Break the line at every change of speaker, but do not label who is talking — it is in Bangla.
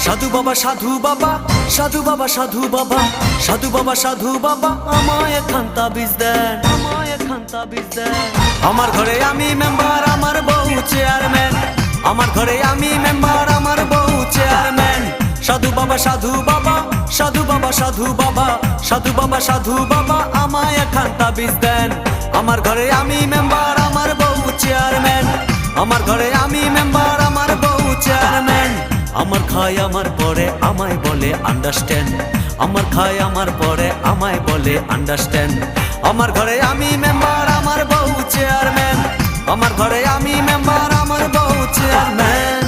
সাধু বাবা সাধু বাবা সাধু বাবা সাধু বাবা সাধু বাবা সাধু বাবা আমায় একখান তাবিজ দেন, আমায় একখান তাবিজ দেন। আমার ঘরে আমি মেম্বার, আমার বউ চেয়ারম্যান। আমার ঘরে আমি মেম্বার, আমার বউ চেয়ারম্যান। সাধু বাবা সাধু বাবা সাধু বাবা সাধু বাবা সাধু বাবা সাধু বাবা আমায় একখান তাবিজ দেন। আমার ঘরে আমি মেম্বার, আমার বউ চেয়ারম্যান। আমার ঘরে আমি মেম্বার, আমার বউ চেয়ারম্যান। আমার খায় আমার পরে আমায় বলে আন্ডারস্ট্যান্ড। আমার খায় আমার পরে আমায় বলে আন্ডারস্ট্যান্ড। আমার ঘরে আমি মেম্বার, আমার বউ চেয়ারম্যান। আমার ঘরে আমি মেম্বার, আমার বউ চেয়ারম্যান।